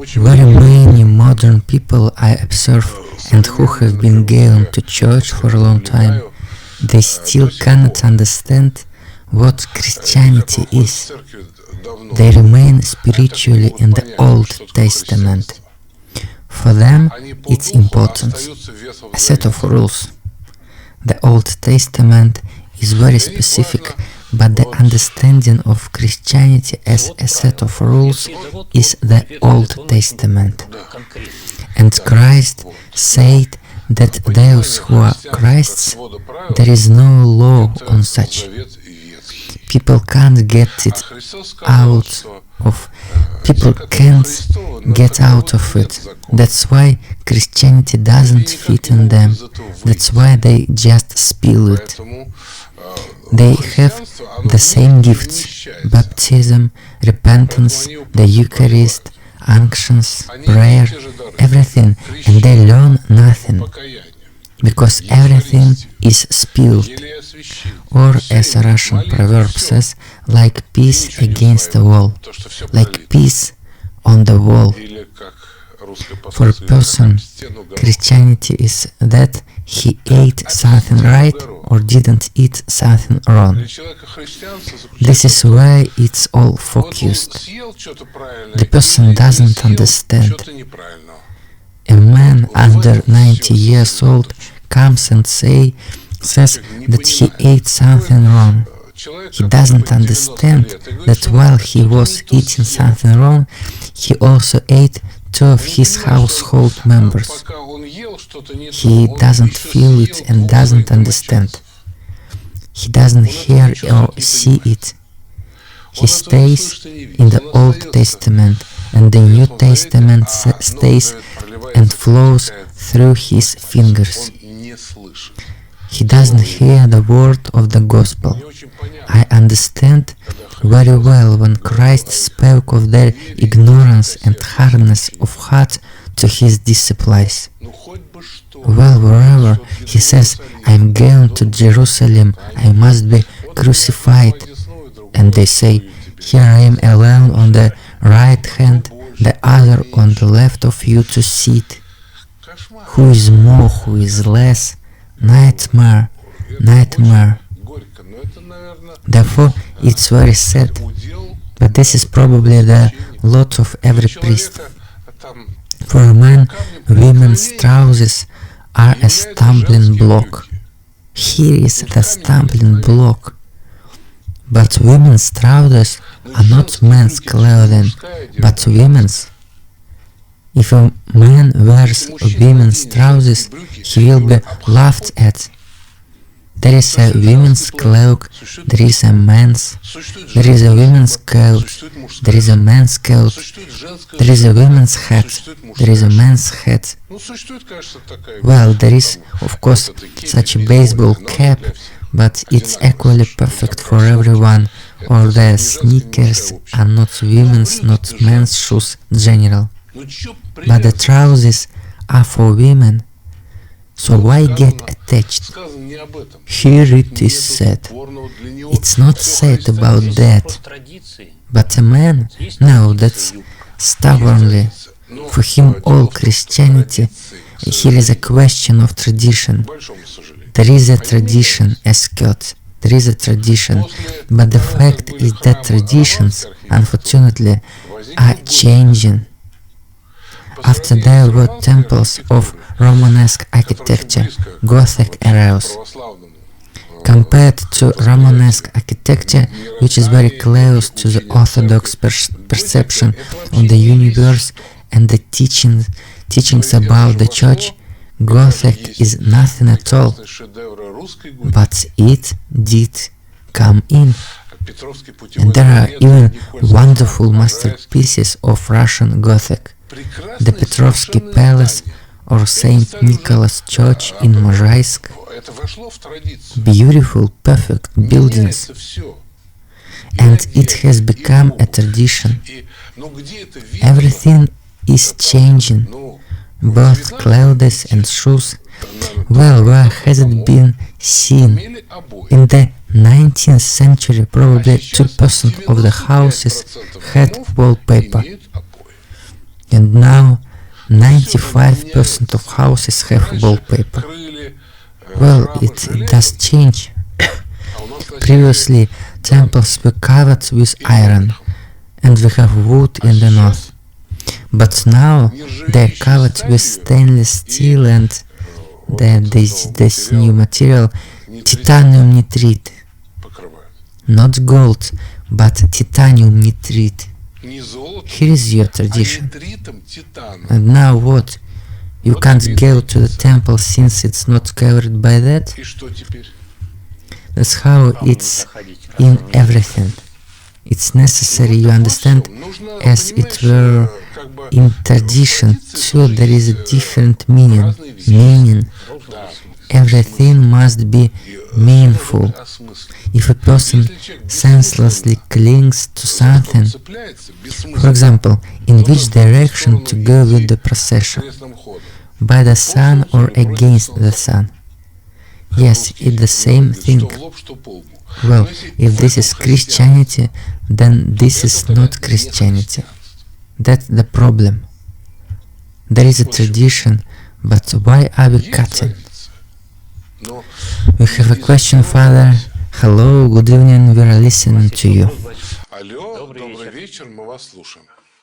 Very many modern people I observe and who have been going to church for a long time, they still cannot understand what Christianity is. They remain spiritually in the Old Testament. For them, it's important. A set of rules. The Old Testament is very specific, but the understanding of Christianity as a set of rules is the Old Testament. And Christ said that those who are Christ's, there is no law on such. People can't get it out of. People can't get out of it. That's why Christianity doesn't fit in them. That's why they just spill it. They have the same gifts: baptism, repentance, the Eucharist, unctions, prayer, everything, and they learn nothing, because everything is spilled. Or, as a Russian proverb says, like peas against the wall, like peas on the wall. For a person, Christianity is that he ate something right or didn't eat something wrong. This is where it's all focused. The person doesn't understand. A man under 90 years old comes and says that he ate something wrong. He doesn't understand that while he was eating something wrong, he also ate two of his household members. He doesn't feel it and doesn't understand. He doesn't hear or see it. He stays in the Old Testament, and the New Testament stays and flows through his fingers. He doesn't hear the word of the gospel. I understand very well when Christ spoke of their ignorance and hardness of heart to his disciples. Well, wherever he says, "I'm going to Jerusalem, I must be crucified," and they say, "Here I am alone on the right hand, the other on the left of you to sit. Who is more, who is less? Nightmare, nightmare." Therefore, it's very sad, but this is probably the lot of every priest. For a man, women's trousers are a stumbling block. Here is the stumbling block. But women's trousers are not men's clothing, but women's. If a man wears women's trousers, he will be laughed at. There is a women's cloak, there is a man's, there is a women's coat, there is a man's coat, there is a women's hat, there is a man's hat. Well, there is, of course, such a baseball cap, but it's equally perfect for everyone, or the sneakers are not women's, not men's shoes in general. But the trousers are for women. So why get attached? Here it is said. It's not said about that. But a man, no, that's stubbornly. For him all Christianity, here is a question of tradition. There is a tradition, a skirt. There is a tradition. But the fact is that traditions, unfortunately, are changing. After there were temples of Romanesque architecture, Gothic eras. Compared to Romanesque architecture, which is very close to the Orthodox perception of the universe and the teachings about the Church, Gothic is nothing at all. But it did come in. And there are even wonderful masterpieces of Russian Gothic. The Petrovsky Palace or St. Nicholas Church in Mozhaisk. Beautiful, perfect buildings. And it has become a tradition. Everything is changing, both clothes and shoes. Well, where has it been seen? In the 19th century, probably 2% of the houses had wallpaper. And now 95% of houses have wallpaper. Well, it does change. Previously, temples were covered with iron, and we have wood in the north. But now they're covered with stainless steel and this new material, titanium nitride. Not gold, but titanium nitride. Here is your tradition. And now what? You can't go to the temple since it's not covered by that? That's how it's in everything. It's necessary, you understand, as it were in tradition too. There is a different meaning. Everything must be meaningful. If a person senselessly clings to something, for example, in which direction to go with the procession, by the sun or against the sun? Yes, it's the same thing. Well, if this is Christianity, then this is not Christianity. That's the problem. There is a tradition, but why are we cutting? We have a question, Father. Hello, good evening, we are listening to you. Алло, добрый вечер, мы вас слушаем.